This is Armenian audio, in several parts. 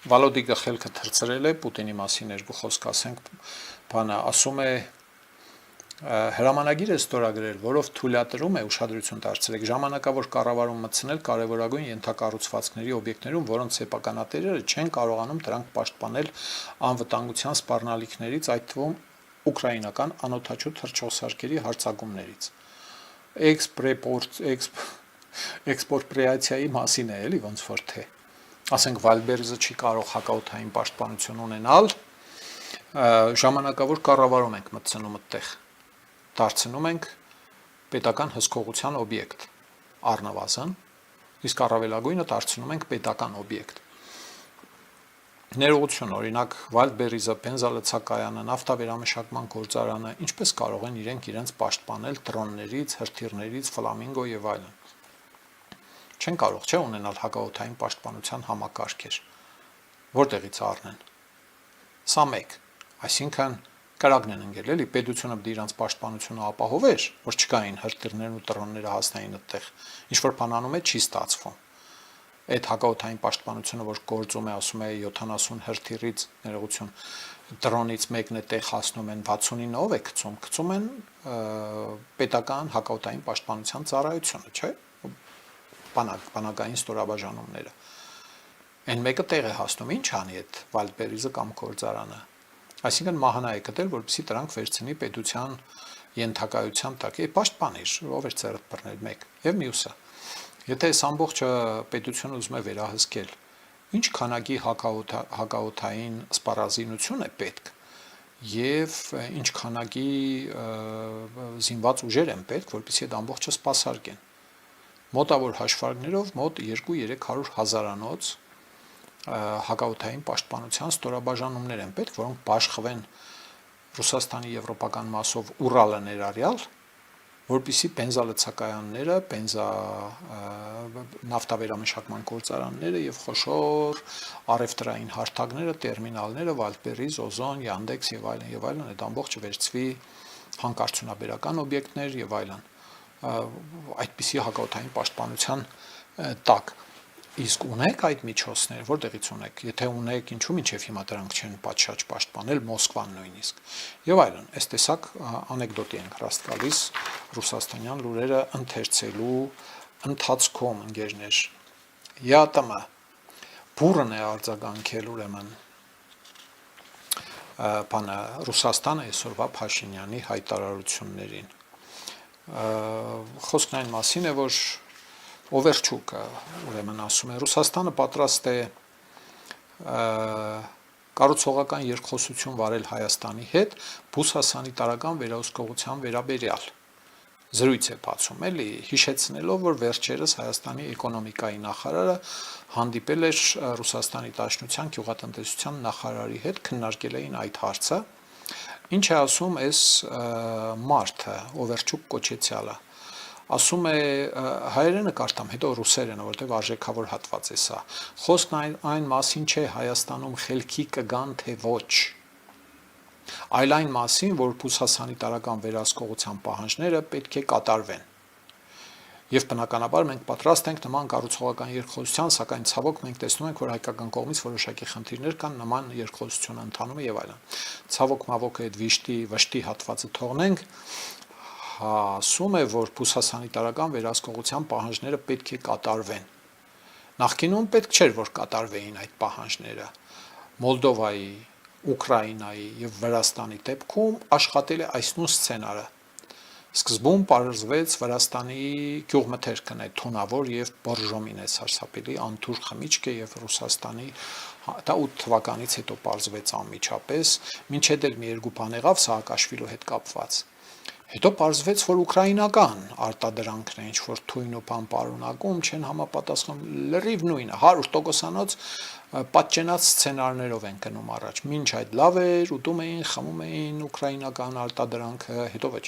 Վալոդիկը խելքը թրծրել է Պուտինի մասին երկու խոսք ասենք, բանը ասում է հրամանագիր է ստորագրել, որով թույլատրում է ուշադրություն դարձրեք ժամանակավոր կառավարում մտցնել կարևորագույն ենթակառուցվածքների օբյեկտներում, որոնց սեփականատերերը չեն կարողանում դրանք պաշտպանել անվտանգության սպառնալիքներից, այդ թվում ուկրաինական անօդաչու թռչողսարքերի հարձակումներից։ Էքսպորտպրիացիայի մասին է, էլի ոնց որ թե։ Ասենք Վալբերզը չի կարող հակաօդային պաշտպանություն ունենալ, ժամանակավոր կառավարում ենք մտցնում այդտեղ, դարձնում ենք պետական հսկողության օբյեկտ, առնվազն, իսկ առավելագույնը դարձնում ենք պետական օբյեկտ։ Ներողություն, օրինակ Վալդբերիզը, բենզալցակայանը, նավթավերամշակման գործարանը ինչպես կարող են իրենց պաշտպանել դրոններից, հրթիռներից, ֆլամինգո եւ այլն։ Չեն կարող չէ ունենալ հակաօդային պաշտպանության համակարգեր, որտեղից առնեն։ Սա մեկ, այսինքն կրակն են ընկել, էլի պետությունը պետք է իրանց պաշտպանությունը ապահովեր, որ չկային հրթիռներն ու դրոնները հասնային այդտեղ, ինչ որ բան անում է չի ստացվում։ Այդ հակաօդային պաշտպանությունը, որ գործում է, ասում է 70 հրթիռից, ներողություն, դրոնից մեկն է տեղ հասնում են 69-ով է գցում են պետական հակաօդային պաշտպանության ծառայությունը, չէ՞։ Բանակային ստորաբաժանումները։ Այն մեկը տեղ է հասնում, ինչ անի այդ Վալդբերիզը կամ գործարանը։ Այսինքն մահանա է գտել, որպեսզի դրանք վերցնի պետության ենթակայության տակ։ Է պաշտպանիր, ով էր ծերդ բռնել մեկ եւ մյուսը։ Եթե այս ամբողջը պետությունը ուզում է վերահսկել, ինչ քանակի հակաօդային սպառազինություն է պետք եւ ինչ քանակի զինված ուժեր են պետք, որպեսզի այդ ամբողջը սպասարկեն։ Մոտավոր հաշվարկներով մոտ 2-300 հազարանոց հակաօդային պաշտպանության ստորաբաժանումներ են պետք, որոնք բաշխվեն Ռուսաստանի եվրոպական մասով Ուրալը ներառյալ, որպեսզի բենզալցակայանները, նավթավերամշակման գործարանները եւ խոշոր առևտրային հարթակները, տերմինալները, Վալդբերիզ, Օզոն, Յանդեքս եւ այլն, այդ ամբողջը վերցվի հանքարդյունաբերական օբյեկտներ եւ այլն, այդպիսի հակաօդային պաշտպանության տակ։ Իսկ ունեք այդ միջոցները, որտեղից ունեք, եթե ունեք, ինչու մինչև հիմա դրանք չեն պատշաճ պաշտպանել Մոսկվան նույնիսկ։ Եվ այլն, այս տեսակ անեկդոտի ենք հրաստ գալիս ռուսաստանյան լուրերը ընթերցելու ընթացքում, ընկերներ։ ԵԱՏՄ բուրըն է արձագանքել ուրեմն բանը Ռուսաստանը այսօրվա Փաշինյանի հայտարարություններին։ Խոսքն այն մասին է, որ Օվերչուկը ուրեմն ասում է Ռուսաստանը պատրաստ է կառուցողական երկխոսություն վարել Հայաստանի հետ բուսասանիտարական վերահսկողության վերաբերյալ զրույց է բացում, էլի հիշեցնելով, որ վերջերս Հայաստանի էկոնոմիկայի նախարարը հանդիպել էր Ռուսաստանի Դաշնության գյուղատնտեսության նախարարի հետ, քննարկել էին այդ հարցը, ինչ է ասում այս մարդը Օվերչուկ կոչեցյալը։ Ասում է հայերենը կարդամ, հետո ռուսերենը, որտեղ արժեքավոր հատված է սա։ Խոսքն այն մասին չէ Հայաստանում խելքի կգան, թե ոչ, այլ այն մասին, որ բուսասանիտարական վերահսկողության պահանջները պետք է կատարվեն։ Եվ բնականաբար մենք պատրաստ ենք նման կառուցողական երկխոսության, սակայն ցավոք մենք տեսնում ենք, որ հայկական կողմից որոշակի խնդիրներ կան, նման երկխոսությունը ընթանում է եւ այլն։ Ցավոք մավոք այդ վշտի հատվածը թողնենք, ասում է, որ բուսասանիտարական վերահսկողության պահանջները պետք է կատարվեն։ Նախկինում պետք չէր, որ կատարվեին այդ պահանջները։ Մոլդովայի, Ուկրաինայի եւ Վրաստանի դեպքում աշխատել է այս նույն սցենարը։ Սկզբում պարզվեց Վրաստանի գյուղմթերքն է թունավոր եւ բորժոմին է սարսափելի անթուր խմիչք է եւ Ռուսաստանի դա 8 թվականից հետո պարզվեց անմիջապես, մինչեւ դեռ մի երկու բան եղավ Սաակաշվիլու հետ կապված։ Հետո պարզվեց, որ ուկրաինական արտադրանքն է, ինչ որ թույն ու բան պարունակում, չեն համապատասխան լրիվ նույնը, 100%-անոց պատճենած սցենարներով են գնում առաջ։ Մինչ այդ լավ էր, ուտում էին, խմում էին ուկրաինական արտադրանքը, հետո ոչ։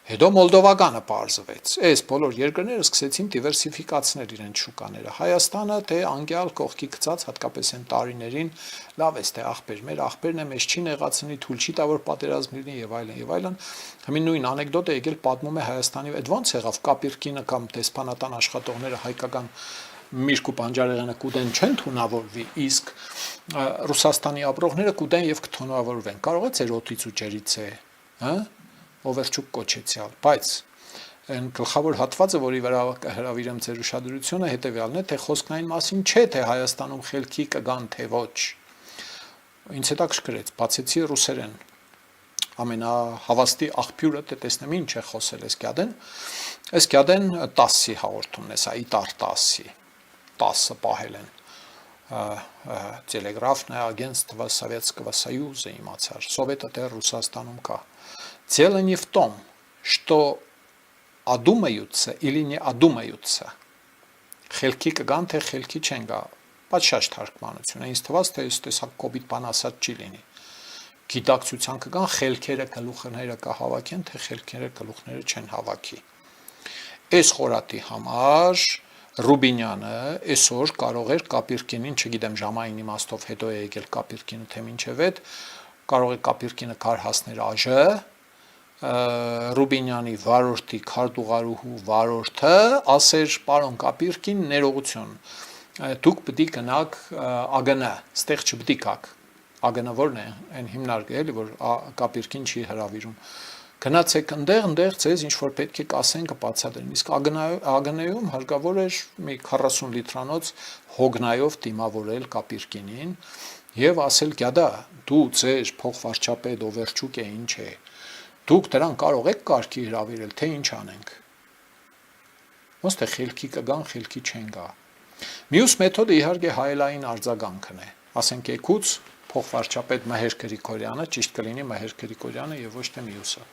Հետո մոլդովականը պարզվեց։ Այս բոլոր երկրները սկսեցին դիվերսիֆիկացնել իրենց շուկաները։ Հայաստանը թե անկյալ կողքի գծած, հատկապես այն տարիներին, լավ է, թե ախպեր, մեր ախպերն է, մեզ չի նեղացնի, թույլ չի տա որ պատերազմ լինի եւ այլն եւ այլն։ Հիմա նույն անեկդոտը եկել պատմում է Հայաստանի, այդ ո՞նց եղավ Կապիրկինը կամ դեսպանատան աշխատողները հայկական միրգ ու բանջարեղենը կուտեն չեն թունավորվի, իսկ Ռուսաստանի ապրողները կուտեն եւ կթոնավորվեն։ Կարող է ծեր օդից ու ջերից է, հա, Օվերչուկ կոչեցյալ, բայց այն գլխավոր հատվածը, որի վրա կհրավիրեմ ձեր ուշադրությունը, հետեւյալն է, թե խոսքն այն մասին չէ, թե Հայաստանում խելքի կգան, թե ոչ։ Ինձ հետաքրքրեց, բացեցի ռուսերեն։ Ամենահավաստի աղբյուրը դե տեսնեմ ինչ է խոսել Էսկյադեն։ Էսկյադեն 10-ի հաղորդումն է, սա իտար 10-ի 10-ը պահել են телеграфное агентство Советского Союза իմացար Սովետը դեռ Ռուսաստանում կա Дело не в том что одумаются или не одумаются խելքի կգան թե խելքի չեն գա պատշաճ թարգմանություն է ինձ թվաց թե տեսակ կոպիտ բան ասած չի լինի գիտակցության կգան խելքերը գլուխները կհավաքեն թե խելքերը գլուխները չեն հավաքի այս խորատի համար Ռուբինյանը այսօր կարող էր Կապիրկինին, չգիտեմ ժամային իմաստով հետո է եկել Կապիրկինը թե մինչև այդ, կարող է Կապիրկինը կար հասներ ԱԺ, Ռուբինյանի վարորդի քարտուղարուհու վարորդը ասեր պարոն Կապիրկին ներողություն, դուք պետք է գնաք ԱԳՆ, ստեղ չպետք է գաք, ԱԳՆ որն է, այն հիմնարկը էլի, որ Կապիրկին չի հրավիրում Գնացեք ընդեղ ձեզ ինչ որ պետք է կասեն կբացատրեն իսկ ԱԳՆ-ում հարկավոր էր մի 40 լիտրանոց հոգնայով դիմավորել Կապիրկինին եւ ասել գյադա դու ձեր փոխվարչապետ Օվերչուկ է ինչ է դուք դրան կարող եք կարգի հրավիրել թե ինչ անենք ոնց թե խելքի կգան խելքի չեն գա մյուս մեթոդը իհարկե հայելային արձագանքն է ասենք եկուց փոխվարչապետ Մհեր Գրիգորյանը ճիշտ կլինի Մհեր Գրիգորյանը եւ ոչ թե մյուսը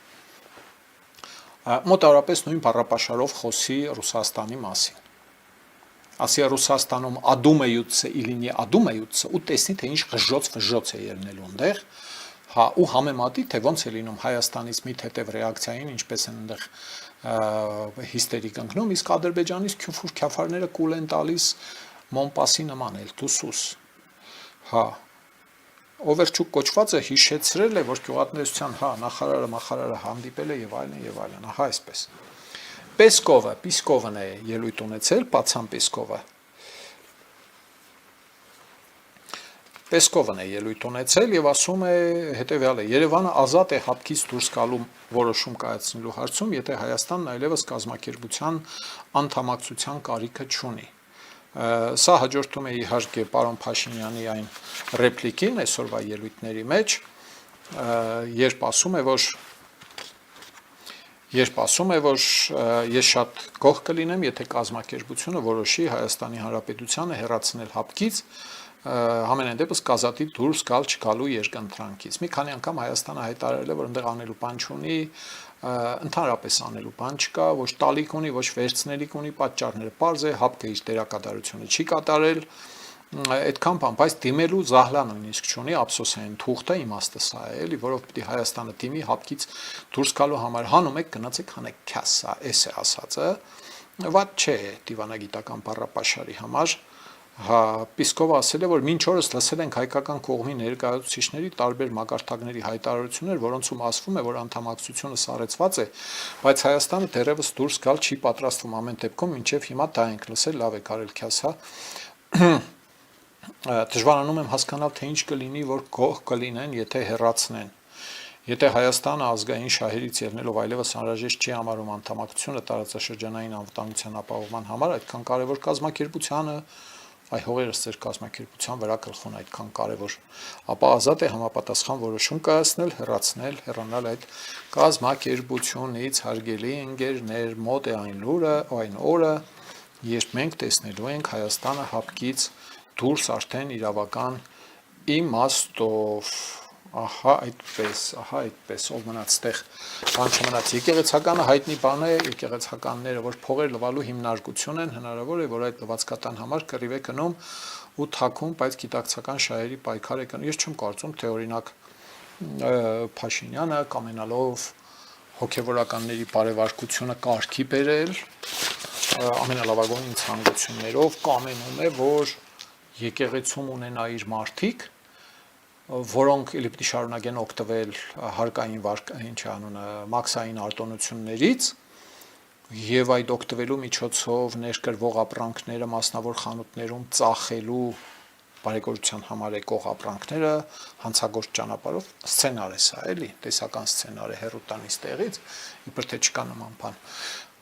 մոտավորապես նույն բառապաշարով խոսի Ռուսաստանի մասին։ Ասի Ռուսաստանում adumаются или не adumаются, ու տեսնի թե ինչ խժոց է ելնելու այնտեղ, հա ու համեմատի թե ոնց է լինում Հայաստանից մի թեթև ռեակցիային, ինչպես են այնտեղ հիստերիկ ընկնում, իսկ Ադրբեջանից քյուֆուր քյաֆարները կուլ են տալիս Մոնպասի նման էլ դուսուս։ Հա Օվերչուկ կոչվածը հիշեցրել է, որ գյուղատնտեսության նախարարը հանդիպել է եւ այլն, ահա այսպես։ Պիսկովն է ելույթ ունեցել, Պացան Պիսկովը։ Պեսկովն է ելույթ ունեցել եւ ասում է հետեւյալը. Երևանը ազատ է հապկից դուրս գալու որոշում կայացնելու հարցում, եթե Հայաստանն այլևս կազմակերպության անդամակցության կարիքը չունի։ Սա հաջորդում է իհարկե պարոն Փաշինյանի այն ռեպլիկին այսօրվա ելույթների մեջ, երբ ասում է, որ ես շատ գոհ կլինեմ, եթե կազմակերպությունը որոշի Հայաստանի Հանրապետությանը հեռացնել հապկից, համենայն դեպս կազատի դուրս գալ չգալու երկընտրանքից։ Մի քանի անգամ Հայաստանը հայտարարել է, որ այնտեղ անելու բան չունի, ընդհանրապես անելու բան չկա, ոչ տալիք ունի, ոչ վերցնելիք ունի, պատճառները պարզ է, հապկը իր դերակատարությունը չի կատարել, այդքան բան, բայց դիմելու զահլա նույնիսկ չունի, ափսոսային թուղթը իմաստը սա է, էլի, որով պիտի Հայաստանը դիմի հապկից դուրս գալու համար հանում եք, գնացեք հանեք քյասա, էս է ասածը, վատ չէ դիվանագիտական բառապաշարի համար Հա, Պիսկովը ասել է, որ մինչ օրս լսել ենք հայկական կողմի ներկայացուցիչների տարբեր մակարդակների հայտարարություններ, որոնցում ասվում է, որ անդամակցությունը սառեցված է, բայց Հայաստանը դեռևս դուրս գալ չի պատրաստվում ամեն դեպքում, մինչև հիմա դա ենք լսել, լավ է կարել քյասա։ Դժվարանում եմ հասկանալ, թե ինչ կլինի, որ գոհ կլինեն, եթե հեռացնեն։ Եթե Հայաստանը ազգային շահերից ելնելով այլևս անհրաժեշտ չի համարում անդամակցությունը տարածաշրջանային անվտանգության ապահովման համար, այդքան կարևոր կազմակերպությանը Այ հողերս ձեր կազմակերպության վրա գլխուն այդքան կարևոր, ապա ազատ է համապատասխան որոշում կայացնել, հեռացնել, հեռանալ այդ կազմակերպությունից հարգելի ընկերներ, մոտ է այն օրը, երբ մենք տեսնելու ենք Հայաստանը հապկից դուրս արդեն իրավական իմաստով, ահա այդպես, ով մնաց տեղ, բան չմնաց, եկեղեցականը հայտնի բան է, եկեղեցականները, որ փողեր լվալու հիմնարկություն են, հնարավոր է, որ այդ լվացկատան համար կռիվ է գնում ու թաքում, բայց գիտակցական շահերի պայքար է գնում, ես չեմ կարծում, թե օրինակ Փաշինյանը կամենալով հոգևորականների բարեվարկությունը կարգի բերել, ամենալավագույն ցանկություններով կամենում է, որ եկեղեցում ունենա իր մարդիկ, որոնք էլի պիտի շարունակեն օգտվել հարկային մաքսային արտոնություններից եւ այդ օգտվելու միջոցով ներկրվող ապրանքները մասնավոր խանութներում ծախելու բարեգործության համար եկող ապրանքները հանցագործ ճանապարհով սցենար է սա, էլի, տեսական սցենար է հերոտանից տեղից, իբր թե չկա նման բան։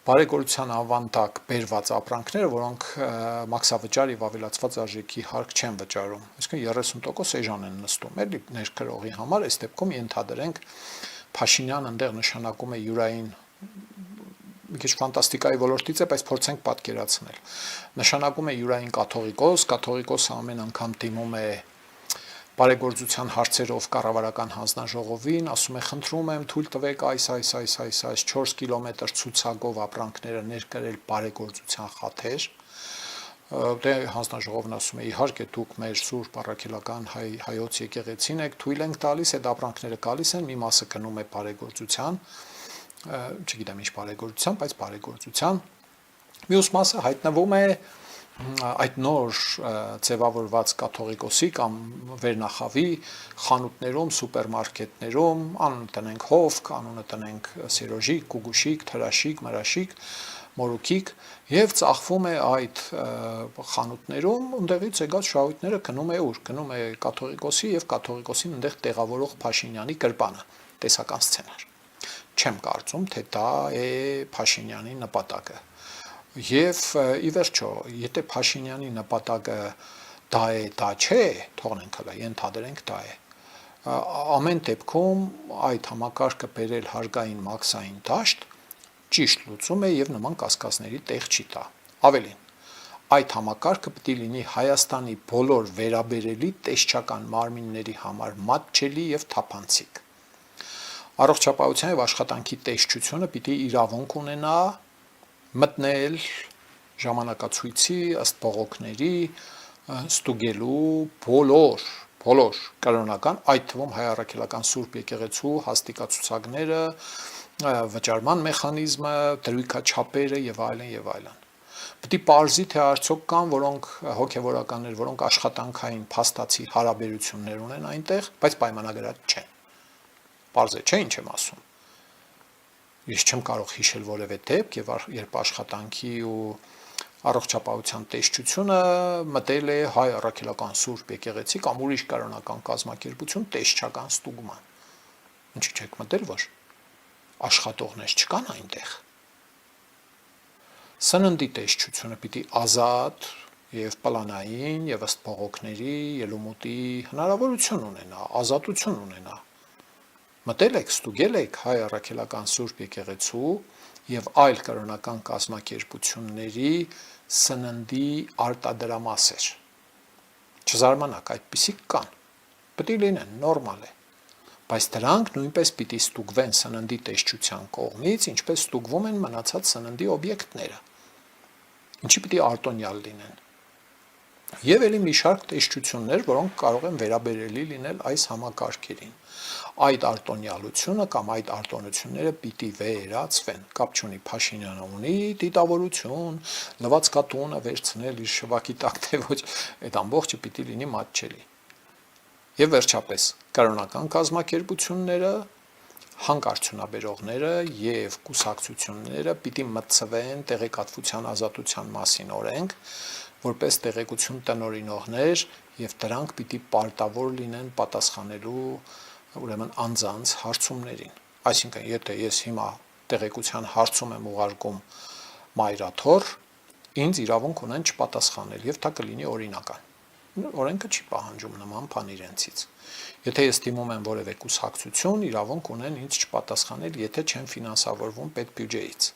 Բարեգործության անվան տակ բերված ապրանքները, որոնք մաքսավճար եւ ավելացված արժեքի հարկ չեն վճարում, այսինքն 30% էժան են նստում, էլի ներկրողի համար, այս դեպքում ենթադրենք Փաշինյան այնտեղ նշանակում է յուրային մի քիչ ֆանտաստիկայի ոլորտից է, բայց փորձենք պատկերացնել։ Նշանակում է յուրային կաթողիկոսը ամեն անգամ դիմում է բարեգործության հարցերով կառավարական հանձնաժողովին, ասում է խնդրում եմ թույլ տվեք այս 4 կիլոմետր ցուցակով ապրանքները ներկրել բարեգործության խաթեր։ Դե հանձնաժողովն ասում է իհարկե դուք մեր սուրբ առաքելական հայոց եկեղեցին եք, թույլ ենք տալիս, այդ ապրանքները գալիս են, մի մասը գնում է բարեգործության, չգիտեմ ինչ բարեգործության, բայց բարեգործության, մյուս մասը հայտնվում է այդ նոր ձևավորված կաթողիկոսի կամ վերնախավի խանութներում, սուպերմարկետներում, անունը տնենք հովք, անունը տնենք սերոժիկ, կուգուշիկ, թրաշիկ, մրաշիկ, մորուքիկ եւ ծախվում է այդ խանութներում, ընդեղից եկած շահույթները գնում է ուր, գնում է կաթողիկոսի եւ կաթողիկոսին այնտեղ տեղավորող Փաշինյանի գրպանը, տեսական սցենար։ Չեմ կարծում, թե դա է Փաշինյանի նպատակը։ Եվ ի վերջո, եթե Փաշինյանի նպատակը դա է, դա չէ, թողնենք հələ, ենթադրենք դա է։ Ամեն դեպքում այդ համակարգը բերել հարկային մաքսային դաշտ ճիշտ լուծում է եւ նման կասկածների տեղ չի տա։ Ավելին, այդ համակարգը պետք է լինի Հայաստանի բոլոր վերաբերելի տեսչական մարմինների համար մատչելի եւ թափանցիկ։ Առողջապահության եւ աշխատանքի տեսչությունը պիտի իրավունք ունենա մտնել ժամանակացույցի ըստ բողոքների ստուգելու բոլոր կրոնական, այդ թվում հայ առաքելական Սուրբ եկեղեցու հաստիկացուցակները, վճարման մեխանիզմը, դրույքաչափերը եւ այլն եւ այլն։ Պետք է պարզի թե արդյոք կան որոնք հոգեվորականներ, որոնք աշխատանքային փաստացի հարաբերություններ ունեն այնտեղ, բայց պայմանագրած չեն։ Պարզ է, չէ՞ ինչ եմ ասում։ Ես չեմ կարող հիշել որևէ դեպք, եւ երբ աշխատանքի ու առողջապահության տեսչությունը մտել է հայ առաքելական Սուրբ եկեղեցի կամ ուրիշ կրոնական կազմակերպություն տեսչական ստուգման։ Ինչի՞ չեք մտել, որ աշխատողներ չկան այնտեղ։ Սննդի տեսչությունը պիտի ազատ եւ պլանային եւ ըստ բողոքների ելումուտի հնարավորություն ունենա, ազատություն ունենա։ Մտել եք, ստուգել եք հայ առաքելական Սուրբ եկեղեցու եւ այլ կրոնական կազմակերպությունների սննդի արտադրամասեր։ Չզարմանաք, այդպիսիք կան։ Պետք է լինեն, նորմալ է։ Բայց դրանք նույնպես պիտի ստուգվեն սննդի տեսչության կողմից, ինչպես ստուգվում են մնացած սննդի օբյեկտները։ Ինչի պիտի արտոնյալ լինեն։ Եվ ելի մի շարք տեսչություններ, որոնք կարող են վերաբերելի լինել այս համակարգերին։ Այդ արտոնյալությունը կամ այդ արտոնությունները պիտի վերացվեն։ Կապ չունի Փաշինյանը ունի դիտավորություն, լվացկատունը վերցնել իր շվակի տակ, թե ոչ, այդ ամբողջը պիտի լինի մատչելի։ Եվ վերջապես, կրոնական կազմակերպությունները, հանկարծությունաբերողները եւ կուսակցությունները պիտի մտցվեն տեղեկատվության ազատության մասին օրենք, որպես տեղեկություն տնօրինողներ եւ դրանք պիտի պարտավոր լինեն պատասխանելու ուրեմն անձանց հարցումներին։ Այսինքն, եթե ես հիմա տեղեկության հարցում եմ ուղարկում մայրաթոր, ինձ իրավունք ունեն չպատասխանել եւ դա կլինի օրինական։ Օրենքը չի պահանջում նման բան իրենցից։ Եթե ես դիմում եմ որևէ կուսակցություն, իրավունք ունեն ինձ չպատասխանել, եթե չեն ֆինանսավորվում պետբյուջեից։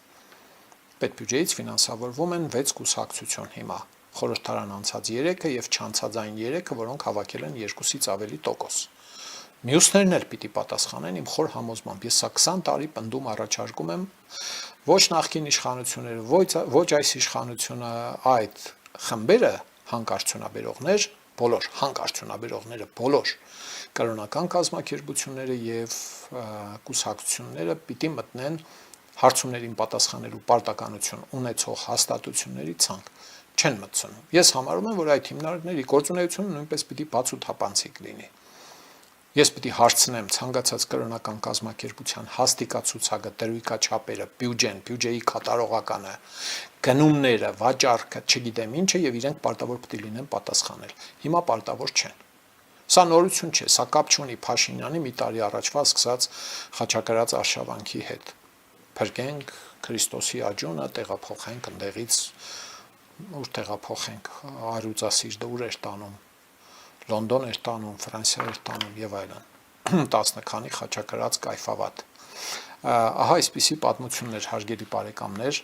Պետբյուջեից ֆինանսավորվում են 6 կուսակցություն հիմա։ Խորհրդարան անցած 3-ը եւ չանցած այն 3-ը, որոնք հավաքել են 2-ից ավելի տոկոս։ Մյուսներն էլ պիտի պատասխանեն իմ խոր համոզմամբ։ Ես սա 20 տարի պնդում առաջարկում եմ ոչ նախկին իշխանությունները, ոչ այս իշխանությունը, այդ խմբերը հանկարծությունաբերողներ, բոլոր կրոնական կազմակերպությունները եւ կուսակցությունները պիտի մտնեն հարցումներին պատասխանելու պարտականություն ունեցող հաստատությունների ցանկ, չեն մտցնում։ Ես համարում եմ, որ այդ հիմնարկների գործունեությունը նույնպես պիտի բաց ու թափանցիկ լինի։ Ես պիտի հարցնեմ ցանկացած կրոնական կազմակերպության հաստիկացուցակը, դրույքաչափերը, բյուջեի կատարողականը, գնումները, վաճառքը, չգիտեմ ինչը եւ իրենք պարտավոր պիտի լինեն պատասխանել։ Հիմա պարտավոր չեն։ Սա նորություն չէ, սա կապ չունի Փաշինյանի մի տարի առաջվա սկսած խաչակրած արշավանքի հետ։ Փրկենք Քրիստոսի աջունը, տեղափոխենք ընդեղից, ուր տեղափոխենք, արյուծասիրտը ուր էր տանում, Լոնդոն էր տանում, Ֆրանսիա էր տանում եւ այլն։ 10 քանի խաչակրած կայֆավատ։ Ահա այսպիսի պատմություններ, հարգելի բարեկամներ,